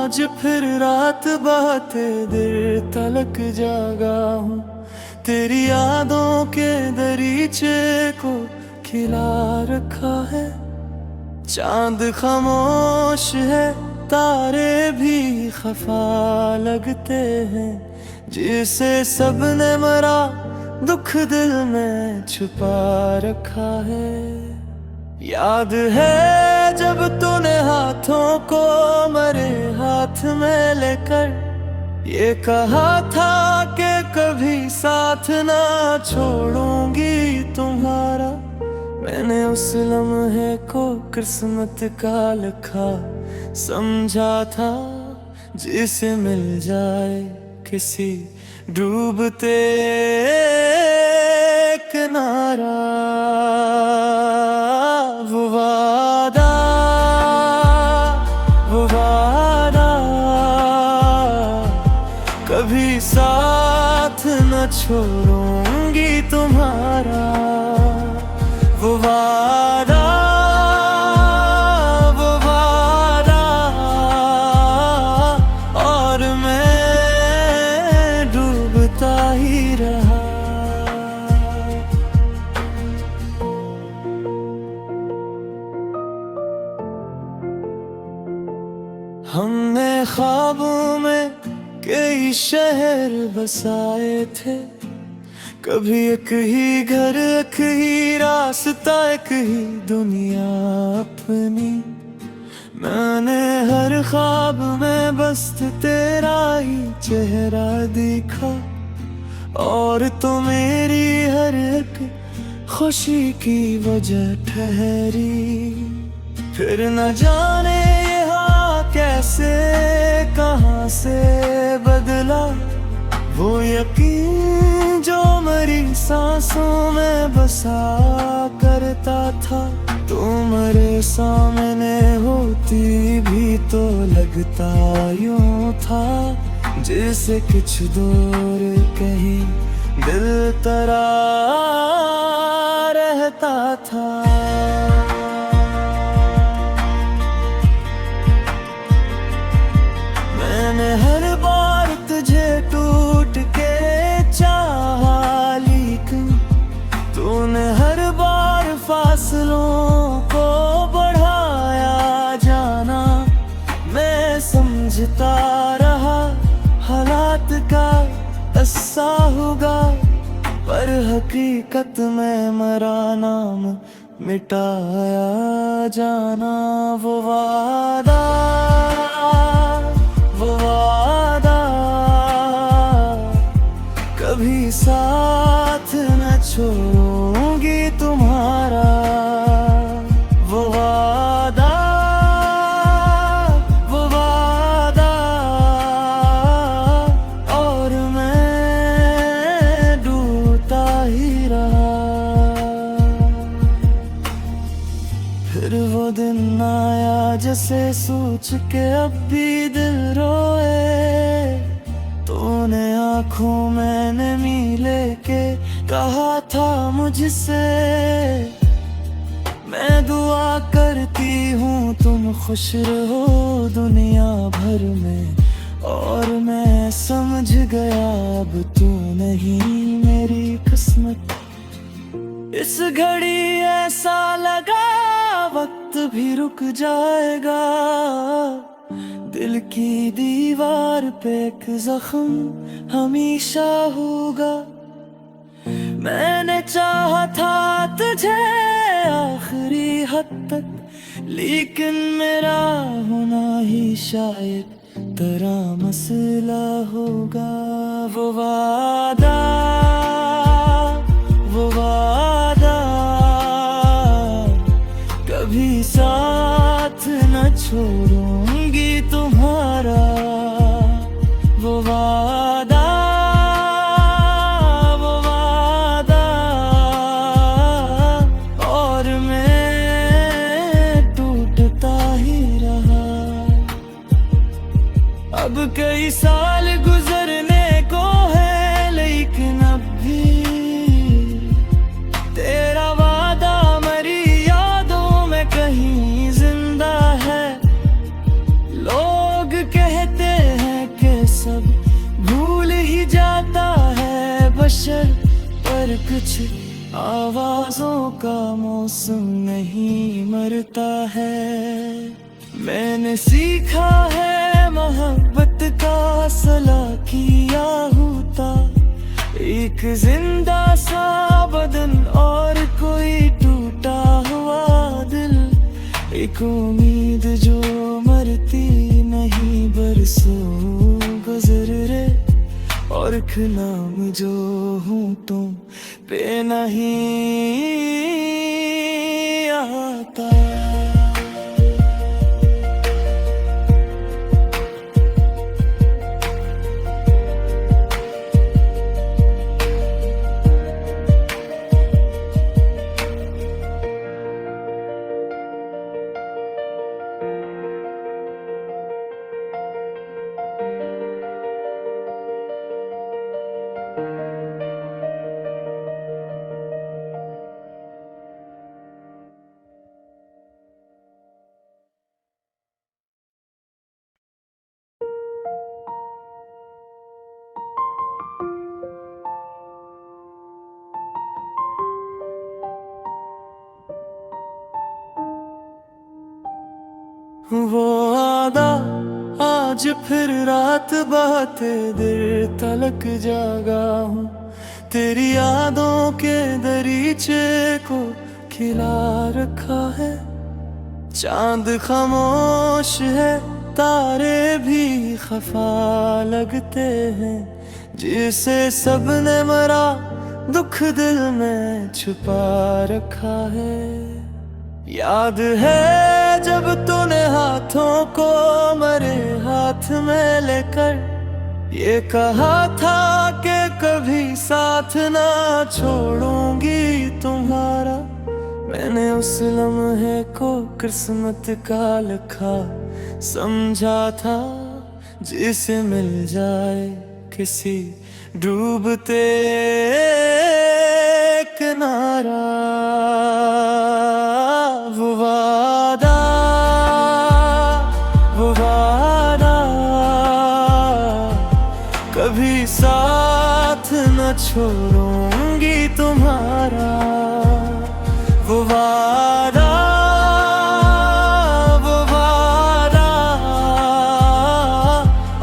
आज फिर रात बाते देर तलक जागा हूँ, तेरी यादों के दरीचे को खिला रखा है। चांद खामोश है, तारे भी खफा लगते हैं, जिसे सबने मरा दुख दिल में छुपा रखा है। याद है जब तूने हाथों को मरे हाथ में लेकर ये कहा था कि कभी साथ ना छोड़ूंगी तुम्हारा। मैंने उस लम्हे को किस्मत का लिखा समझा था, जिसे मिल जाए किसी डूबते किनारा। वो वादा कभी साथ न छोड़ूंगी तुम्हारा। वो वादा और मैं डूबता ही रहा। हमने ख्वाबों में कई शहर बसाए थे, कभी एक ही घर एक ही रास्ता एक ही दुनिया अपनी। मैंने हर ख्वाब में बस तेरा ही चेहरा देखा, और तो मेरी हर एक खुशी की वजह ठहरी। फिर न जाने कैसे कहाँ से बदला वो यकीन जो मेरी सांसों में बसा करता था। तुम्हारे सामने होती भी तो लगता यूं था, जैसे कुछ दूर कहीं दिल तरा रहता था। मैंने हर बार तुझे टूट के चाहा, लेकिन तूने हर बार फासलों को बढ़ाया जाना। मैं समझता रहा हालात का ऐसा होगा, पर हकीकत में मरा नाम मिटाया जाना। वो वादा कभी साथ न छोड़ूंगी तुम्हारा। वो वादा और मैं डूबता ही रहा। फिर वो दिन आया जैसे सोच के अब भी दिल रोए। तूने आँखों में नमी लेके कहा था मुझसे, मैं दुआ करती हूँ तुम खुश रहो दुनिया भर में। और मैं समझ गया अब तू नहीं मेरी किस्मत। इस घड़ी ऐसा लगा वक्त भी रुक जाएगा, दिल की दीवार पे एक जख्म हमेशा होगा। मैंने चाहा था तुझे आखिरी हद तक, लेकिन मेरा होना ही शायद तेरा मसला होगा। वो वादा कभी साथ न छोड़ूंगी तुम्हारा। वो वादा और मैं टूटता ही रहा। अब कई साल गुजरने को है, लेकिन अब भी तेरा वादा मेरी यादों में कहीं जिंदा है। लोग कहते बशर पर कुछ आवाजों का मौसम नहीं मरता है। मैंने सीखा है मोहब्बत का असला किया होता, एक जिंदा सा बदन और कोई टूटा हुआ दिल, एक उम्मीद जो मरती नहीं बरसों गुजर रे, और एक नाम जो हूँ तुम पे नहीं आता। वो आदा आज फिर रात बाते देर तलक जागा हूँ, तेरी यादों के दरीचे को खिला रखा है। चांद खामोश है, तारे भी खफा लगते हैं, जिसे सबने मरा दुख दिल में छुपा रखा है। याद है जब तूने हाथों को मेरे हाथ में लेकर ये कहा था कि कभी साथ ना छोड़ूंगी तुम्हारा। मैंने उस लम्हे को किस्मत का लिखा समझा था, जिसे मिल जाए किसी डूबते किनारा। वो वादा कभी साथ न छोड़ूंगी तुम्हारा। वो वादा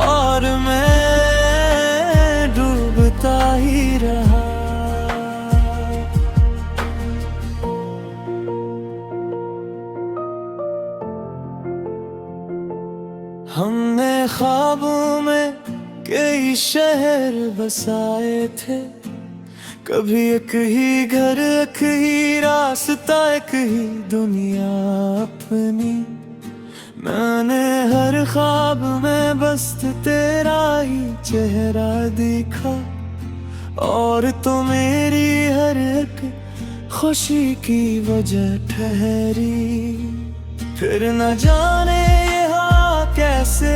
और मैं डूबता ही रहा। हमने ख्वाबों में कई शहर बसाए थे, कभी एक ही घर एक ही रास्ता एक ही दुनिया अपनी। मैंने हर ख्वाब में बस तेरा ही चेहरा देखा, और तो मेरी हर एक खुशी की वजह ठहरी। फिर न जाने कैसे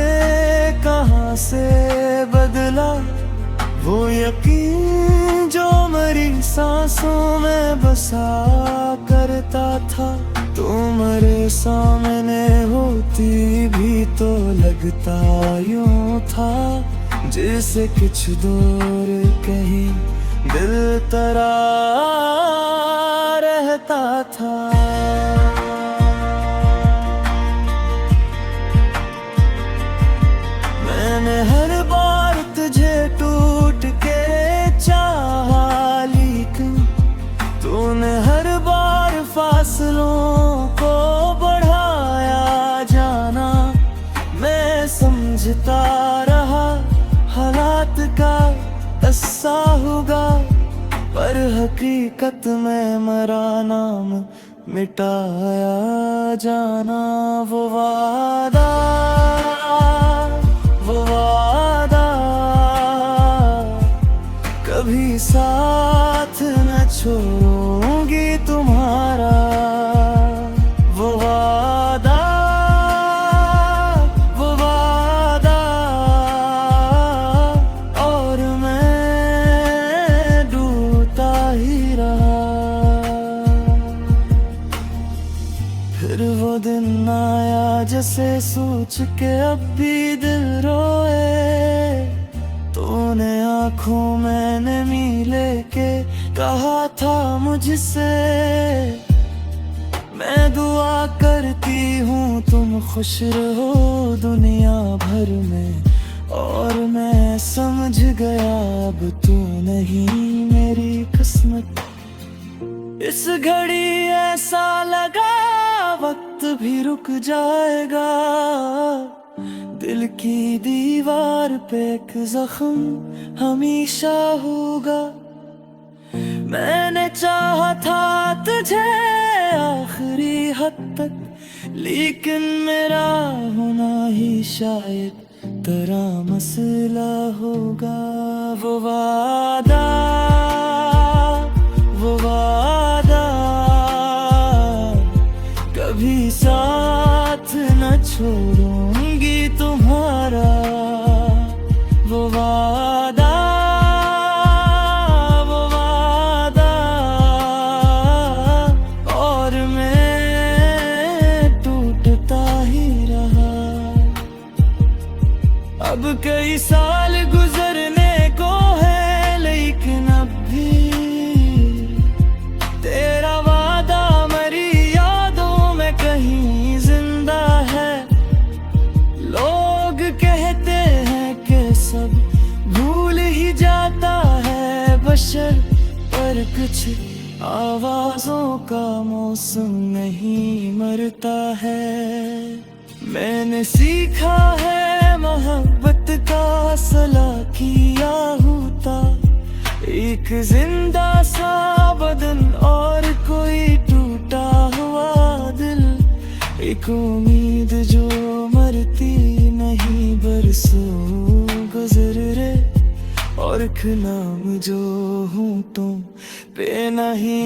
कहाँ से बदला वो यकीन जो मेरी सांसों में बसा करता था। तुम्हारे सामने होती भी तो लगता यूं था, जैसे कुछ दूर कहीं दिल तरा रहता था। मैंने हर बार तुझे टूट के चाहा, लेकिन तूने हर बार फासलों को बढ़ाया जाना। मैं समझता रहा हालात का ऐसा होगा, पर हकीकत में मरा नाम मिटाया जाना। वो वादा कभी साथ न छोड़ूंगी तुम्हारा। वो वादा और मैं डूबता ही रहा। फिर वो दिन आया जैसे सोच के अब भी दिल रोए, तूने आँखों में नमी लेके कहा था मुझसे, मैं दुआ करती हूँ तुम खुश रहो दुनिया भर में। और मैं समझ गया अब तू नहीं मेरी किस्मत। इस घड़ी ऐसा लगा वक्त भी रुक जाएगा, दिल की दीवार पे एक जख्म हमेशा होगा। मैंने चाहा था तुझे आखिरी हद तक, लेकिन मेरा होना ही शायद तेरा मसला होगा। वो वादा कभी साथ न छोड़ूंगी तुम्हारा। वो वादा और मैं टूटता ही रहा। अब कई साल गुजरने को है, लेकिन अब भी तेरा वादा मेरी यादों में कहीं जिंदा है। लोग कहते हैं कि सब भूल ही जाता है बशर, पर कुछ आवाजों का मौसम नहीं मरता है। मैंने सीखा है मोहब्बत का असला किया होता, एक जिंदा सा बदन और कोई टूटा हुआ दिल। एक उम्मीद जो मरती नहीं, बरसों गुजर रे, और एक नाम जो हूँ तुम पे नहीं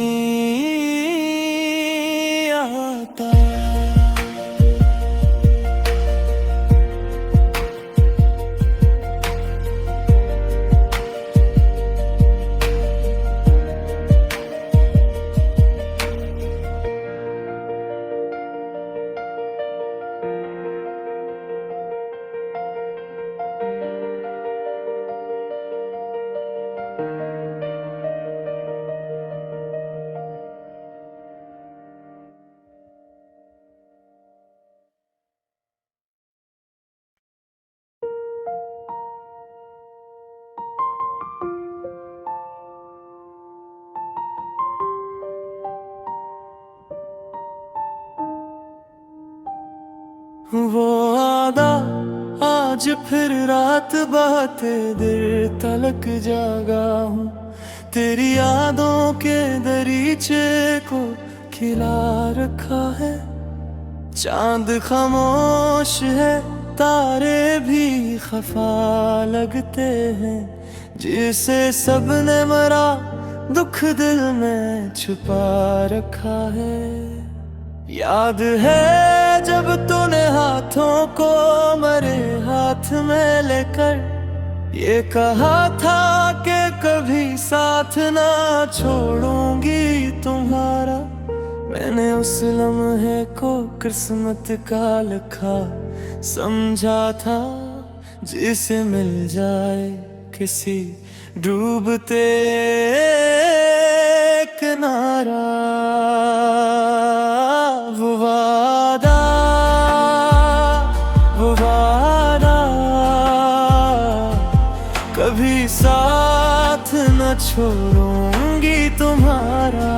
आता। वो वादा आज फिर रात बाते देर तलक जागा हूँ, तेरी यादों के दरीचे को खिला रखा है। चांद खामोश है, तारे भी खफा लगते हैं, जिसे सबने मरा दुख दिल में छुपा रखा है। याद है जब तूने हाथों को मेरे हाथ में लेकर ये कहा था कि कभी साथ ना छोड़ूंगी तुम्हारा। मैंने उस लम्हे को किस्मत का लिखा समझा था, जिसे मिल जाए किसी डूबते किनारा। वो वादा कभी साथ न छोड़ूंगी तुम्हारा।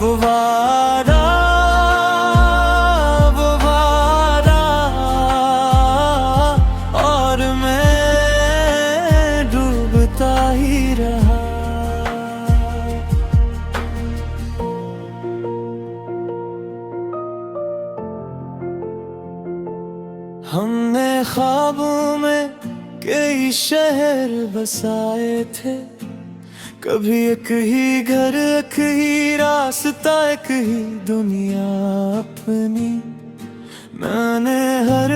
वो वादा और मैं डूबता ही रहा। हमने ख्वाबों में कई शहर बसाए थे, कभी एक ही घर, एक ही रास्ता, एक ही दुनिया अपनी। मैंने हर